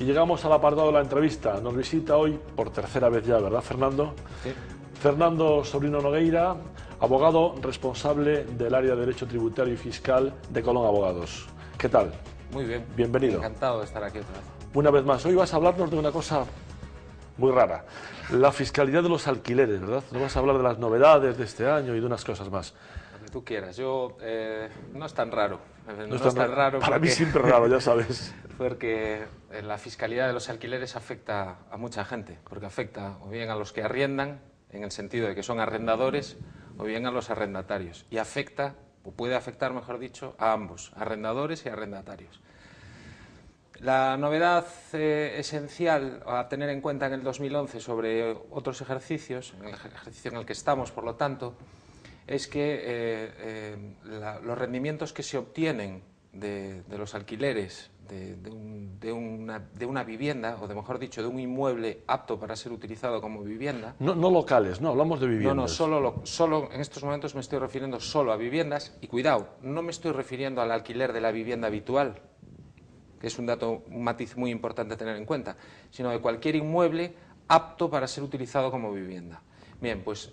Y llegamos al apartado de la entrevista. Nos visita hoy por tercera vez ya, ¿verdad, Fernando? Sí. Fernando Sobrino Nogueira, abogado responsable del área de Derecho Tributario y Fiscal de Colón Abogados. ¿Qué tal? Muy bien. Bienvenido. Encantado de estar aquí otra vez. Una vez más, hoy vas a hablarnos de una cosa muy rara. La fiscalidad de los alquileres, ¿verdad? Nos vas a hablar de las novedades de este año y de unas cosas más. Lo que tú quieras. Yo, no es tan raro. No es tan raro. Para mí siempre es raro, ya sabes. Porque la fiscalidad de los alquileres afecta a mucha gente, porque afecta o bien a los que arriendan, en el sentido de que son arrendadores, o bien a los arrendatarios. Y afecta, o puede afectar, mejor dicho, a ambos, arrendadores y arrendatarios. La novedad esencial a tener en cuenta en el 2011 sobre otros ejercicios, en el ejercicio en el que estamos, por lo tanto, es que los rendimientos que se obtienen de los alquileres de una vivienda, o de mejor dicho, de un inmueble apto para ser utilizado como vivienda. No locales, no, hablamos de viviendas. Solo en estos momentos me estoy refiriendo solo a viviendas, y cuidado, no me estoy refiriendo al alquiler de la vivienda habitual, que es un matiz muy importante a tener en cuenta, sino de cualquier inmueble apto para ser utilizado como vivienda. Bien, pues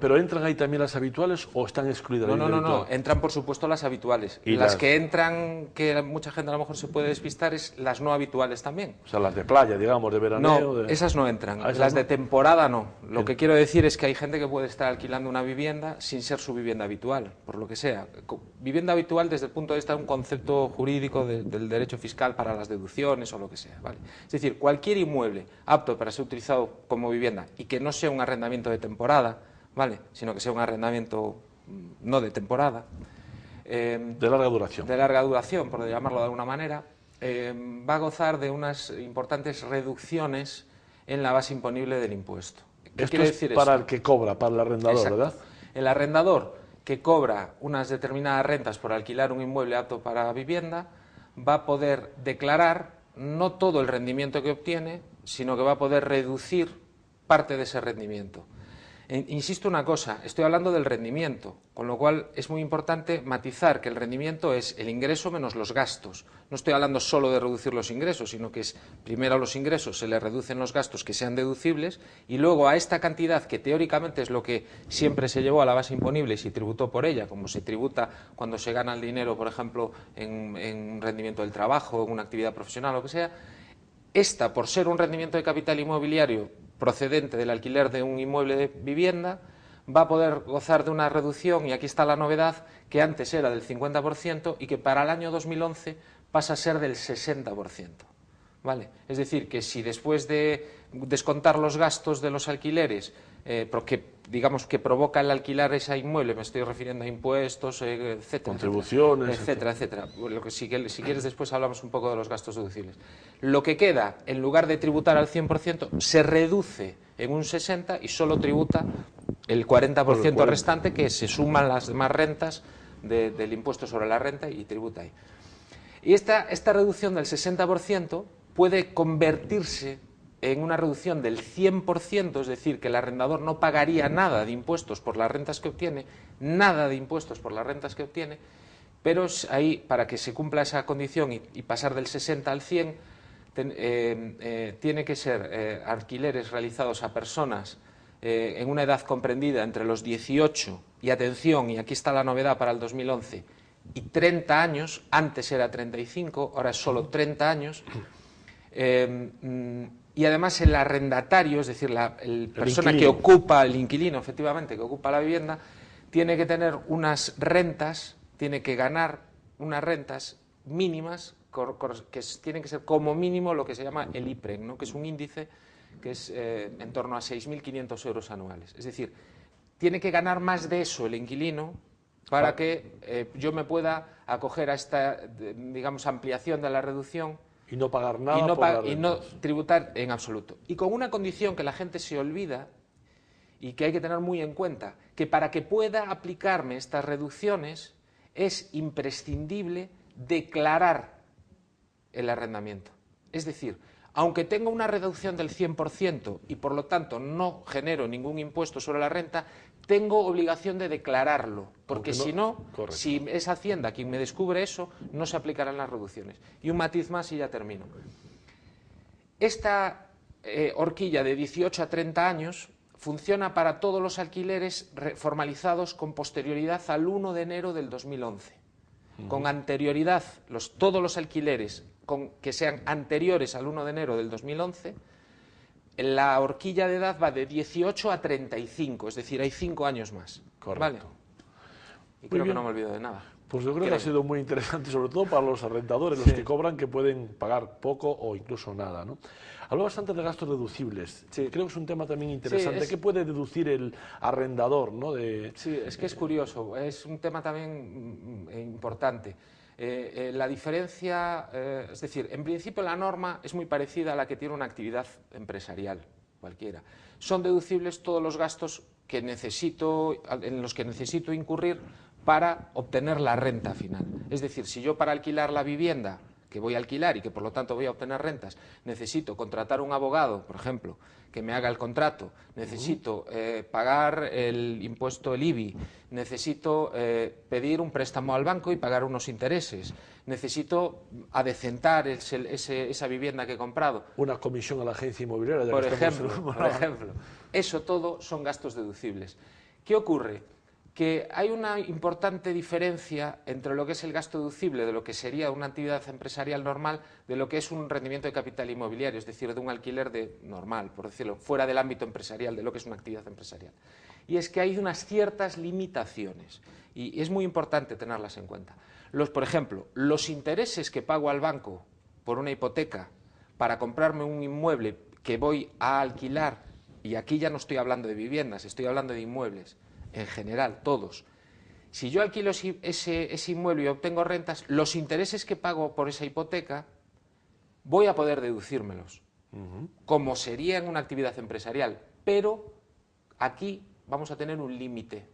¿Pero entran ahí también las habituales o están excluidas? No, entran por supuesto las habituales. ¿Y las que entran, que mucha gente a lo mejor se puede despistar, es las no habituales también. O sea, las de playa, digamos, de veraneo. No, esas no entran. ¿Esas las no? de temporada no. Lo que quiero decir es que hay gente que puede estar alquilando una vivienda sin ser su vivienda habitual, por lo que sea. Vivienda habitual desde el punto de vista de un concepto jurídico del derecho fiscal para las deducciones o lo que sea, ¿vale? Es decir, cualquier inmueble apto para ser utilizado como vivienda y que no sea un arrendamiento de temporada, ¿vale?, sino que sea un arrendamiento no de temporada. De larga duración. De larga duración, por llamarlo de alguna manera, va a gozar de unas importantes reducciones en la base imponible del impuesto. ¿Qué Esto quiere es decir para esto? el que cobra, para el arrendador, Exacto. ¿verdad? El arrendador que cobra unas determinadas rentas por alquilar un inmueble apto para vivienda va a poder declarar no todo el rendimiento que obtiene, sino que va a poder reducir parte de ese rendimiento. Insisto una cosa, estoy hablando del rendimiento, con lo cual es muy importante matizar que el rendimiento es el ingreso menos los gastos. No estoy hablando solo de reducir los ingresos, sino que es primero a los ingresos se le reducen los gastos que sean deducibles y luego a esta cantidad, que teóricamente es lo que siempre se llevó a la base imponible y se tributó por ella, como se tributa cuando se gana el dinero, por ejemplo, en un rendimiento del trabajo, en una actividad profesional o lo que sea, esta, por ser un rendimiento de capital inmobiliario procedente del alquiler de un inmueble de vivienda, va a poder gozar de una reducción, y aquí está la novedad, que antes era del 50% y que para el año 2011 pasa a ser del 60%. ¿Vale? Es decir, que si después de descontar los gastos de los alquileres, porque digamos que provoca el alquilar ese inmueble, me estoy refiriendo a impuestos, etcétera, contribuciones, etcétera. Lo que si quieres después hablamos un poco de los gastos deducibles. Lo que queda, en lugar de tributar al 100%, se reduce en un 60% y solo tributa el 40% restante, que se suman las demás rentas del impuesto sobre la renta y tributa ahí. Y esta reducción del 60% puede convertirse en una reducción del 100%, es decir, que el arrendador no pagaría nada de impuestos por las rentas que obtiene, pero ahí, para que se cumpla esa condición y pasar del 60 al 100, tiene que ser alquileres realizados a personas en una edad comprendida entre los 18 y, atención, y aquí está la novedad para el 2011, y 30 años, antes era 35, ahora es solo 30 años, y además el arrendatario, es decir, la persona que ocupa, el inquilino, efectivamente, que ocupa la vivienda, tiene que tener unas rentas, tiene que ganar unas rentas mínimas, que tienen que ser como mínimo lo que se llama el IPREN, ¿no?, que es un índice que es en torno a 6.500 euros anuales. Es decir, tiene que ganar más de eso el inquilino para que yo me pueda acoger a esta, digamos, ampliación de la reducción y no pagar nada y no tributar en absoluto. Y con una condición que la gente se olvida y que hay que tener muy en cuenta, que para que pueda aplicarme estas reducciones es imprescindible declarar el arrendamiento. Es decir, aunque tenga una reducción del 100% y por lo tanto no genero ningún impuesto sobre la renta, tengo obligación de declararlo, porque si no, si es Hacienda quien me descubre eso, no se aplicarán las reducciones. Y un matiz más y ya termino. Esta horquilla de 18 a 30 años funciona para todos los alquileres formalizados con posterioridad al 1 de enero del 2011. Con anterioridad, todos los alquileres que sean anteriores al 1 de enero del 2011, la horquilla de edad va de 18 a 35, es decir, hay 5 años más. Correcto. ¿Vale? Y creo que no me olvido de nada. Pues yo creo que ha sido muy interesante, sobre todo para los arrendadores, los que cobran, que pueden pagar poco o incluso nada, ¿no? Hablabas antes de gastos deducibles. Creo que es un tema también interesante. ¿Qué puede deducir el arrendador, ¿no? Sí, es que es curioso. Es un tema también importante. La diferencia, es decir, en principio la norma es muy parecida a la que tiene una actividad empresarial cualquiera. Son deducibles todos los gastos en los que necesito incurrir para obtener la renta final. Es decir, si yo para alquilar la vivienda que voy a alquilar y que por lo tanto voy a obtener rentas, necesito contratar un abogado, por ejemplo, que me haga el contrato, necesito pagar el impuesto, el IBI, necesito pedir un préstamo al banco y pagar unos intereses, necesito adecentar esa vivienda que he comprado. Una comisión a la agencia inmobiliaria. Por ejemplo, eso todo son gastos deducibles. ¿Qué ocurre? Que hay una importante diferencia entre lo que es el gasto deducible de lo que sería una actividad empresarial normal de lo que es un rendimiento de capital inmobiliario, es decir, de un alquiler normal, por decirlo, fuera del ámbito empresarial, de lo que es una actividad empresarial. Y es que hay unas ciertas limitaciones y es muy importante tenerlas en cuenta. Por ejemplo, los intereses que pago al banco por una hipoteca para comprarme un inmueble que voy a alquilar, y aquí ya no estoy hablando de viviendas, estoy hablando de inmuebles, en general, todos. Si yo alquilo ese inmueble y obtengo rentas, los intereses que pago por esa hipoteca voy a poder deducírmelos, como sería en una actividad empresarial. Pero aquí vamos a tener un límite,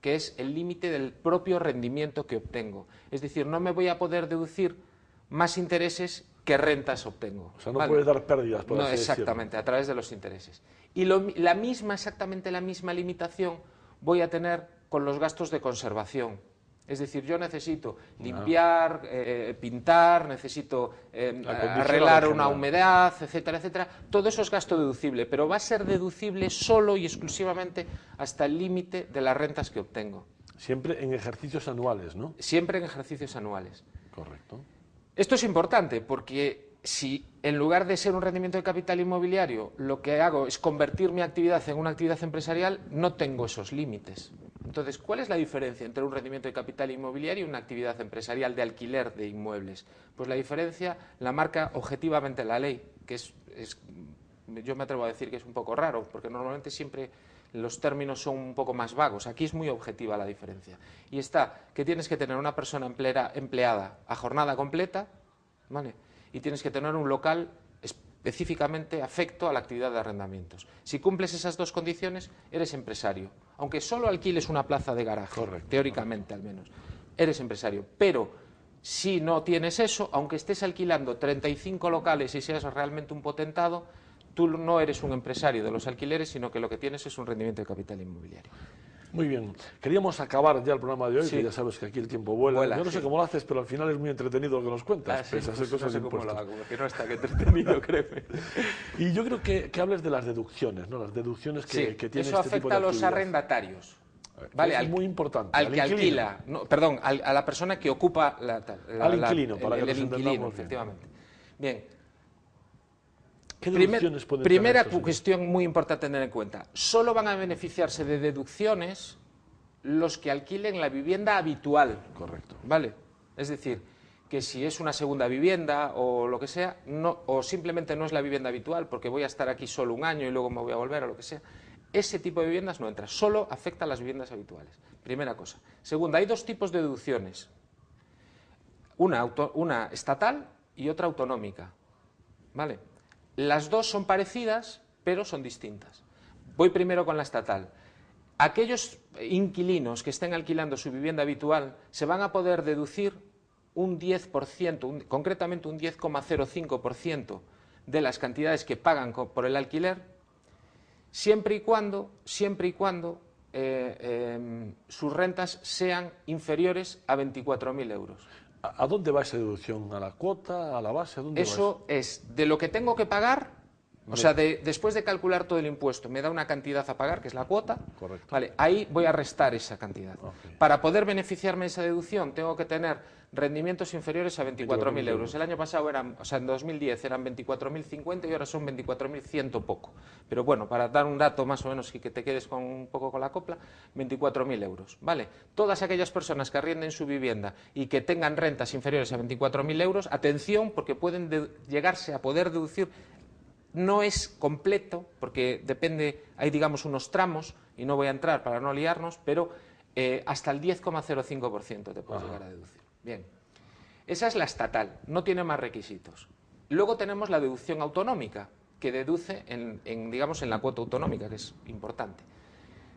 que es el límite del propio rendimiento que obtengo. Es decir, no me voy a poder deducir más intereses que rentas obtengo. O sea, no puedes dar pérdidas, por así decirlo. Exactamente, a través de los intereses. Y exactamente la misma limitación voy a tener con los gastos de conservación. Es decir, yo necesito limpiar, pintar, necesito arreglar una humedad, etcétera, etcétera. Todo eso es gasto deducible, pero va a ser deducible solo y exclusivamente hasta el límite de las rentas que obtengo. Siempre en ejercicios anuales, ¿no? Siempre en ejercicios anuales. Correcto. Esto es importante porque si en lugar de ser un rendimiento de capital inmobiliario lo que hago es convertir mi actividad en una actividad empresarial, no tengo esos límites. Entonces, ¿cuál es la diferencia entre un rendimiento de capital inmobiliario y una actividad empresarial de alquiler de inmuebles? Pues la diferencia la marca objetivamente la ley, que yo me atrevo a decir que es un poco raro, porque normalmente siempre los términos son un poco más vagos. Aquí es muy objetiva la diferencia. Y está que tienes que tener una persona empleada a jornada completa, ¿vale? Y tienes que tener un local específicamente afecto a la actividad de arrendamientos. Si cumples esas dos condiciones, eres empresario. Aunque solo alquiles una plaza de garaje, teóricamente al menos, eres empresario. Pero si no tienes eso, aunque estés alquilando 35 locales y seas realmente un potentado, tú no eres un empresario de los alquileres, sino que lo que tienes es un rendimiento de capital inmobiliario. Muy bien. Queríamos acabar ya el programa de hoy, que ya sabes que aquí el tiempo vuela. Yo no sé cómo lo haces, pero al final es muy entretenido lo que nos cuentas. Pues cosas no sé cómo impuestas. lo hago, que no está que entretenido, créeme. Y yo creo que hables de las deducciones, ¿no? Las deducciones que tiene eso este tipo afecta de a los actividad. arrendatarios. ¿Vale? Es muy importante. Al que alquila, perdón, a la persona que ocupa al inquilino, para que el nos inquilino, entendamos bien. efectivamente. Bien. ¿Qué deducciones pueden Primera tener estos? cuestión muy importante a tener en cuenta. Solo van a beneficiarse de deducciones los que alquilen la vivienda habitual. Correcto. ¿Vale? Es decir, que si es una segunda vivienda o lo que sea, o simplemente no es la vivienda habitual porque voy a estar aquí solo un año y luego me voy a volver o lo que sea, ese tipo de viviendas no entra, solo afecta a las viviendas habituales. Primera cosa. Segunda, hay dos tipos de deducciones. Una estatal y otra autonómica. ¿Vale? Las dos son parecidas, pero son distintas. Voy primero con la estatal. Aquellos inquilinos que estén alquilando su vivienda habitual se van a poder deducir un 10%, concretamente un 10,05% de las cantidades que pagan por el alquiler, siempre y cuando sus rentas sean inferiores a 24.000 euros. ¿A dónde va esa deducción? ¿A la cuota? ¿A la base? ¿A dónde Eso es de lo que tengo que pagar. O sea, después de calcular todo el impuesto, me da una cantidad a pagar, que es la cuota. Correcto. Vale, ahí voy a restar esa cantidad. Okay. Para poder beneficiarme de esa deducción, tengo que tener rendimientos inferiores a 24.000 euros. El año pasado eran, o sea, en 2010 eran 24.050 y ahora son 24.100 poco. Pero bueno, para dar un dato más o menos y que te quedes con un poco con la copla, 24.000 euros. Vale, todas aquellas personas que arrienden su vivienda y que tengan rentas inferiores a 24.000 euros, atención, porque pueden llegarse a poder deducir. No es completo, porque depende, hay digamos unos tramos, y no voy a entrar para no liarnos, pero hasta el 10,05% te puedes llegar a deducir. Bien, esa es la estatal, no tiene más requisitos. Luego tenemos la deducción autonómica, que deduce digamos, en la cuota autonómica, que es importante.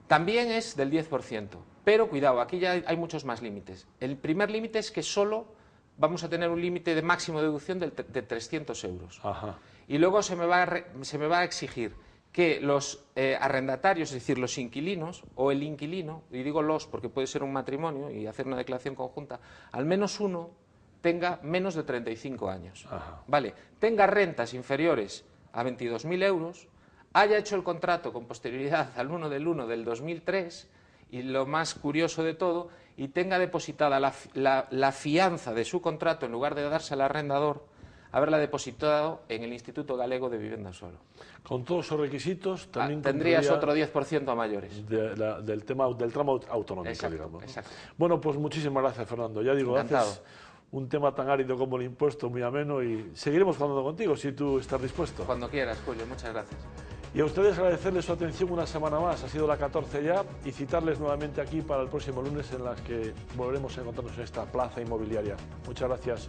También es del 10%, pero cuidado, aquí ya hay muchos más límites. El primer límite es que solo vamos a tener un límite de máximo de deducción de 300 euros. Ajá. Y luego se me va a exigir que los arrendatarios, es decir, los inquilinos o el inquilino, y digo los porque puede ser un matrimonio y hacer una declaración conjunta, al menos uno tenga menos de 35 años. Ajá. Vale, tenga rentas inferiores a 22.000 euros, haya hecho el contrato con posterioridad al 1 del 1 del 2003 y lo más curioso de todo, y tenga depositada la fianza de su contrato en lugar de darse al arrendador, haberla depositado en el Instituto Galego de Vivienda Solo. Con todos esos requisitos también tendrías otro 10% a mayores. Del tramo autonómico, exacto, digamos, ¿no? Exacto. Bueno, pues muchísimas gracias, Fernando. Ya digo, Encantado. haces un tema tan árido como el impuesto muy ameno y seguiremos hablando contigo si tú estás dispuesto. Cuando quieras, Julio. Muchas gracias. Y a ustedes agradecerles su atención una semana más, ha sido la 14 ya, y citarles nuevamente aquí para el próximo lunes en las que volveremos a encontrarnos en esta plaza inmobiliaria. Muchas gracias.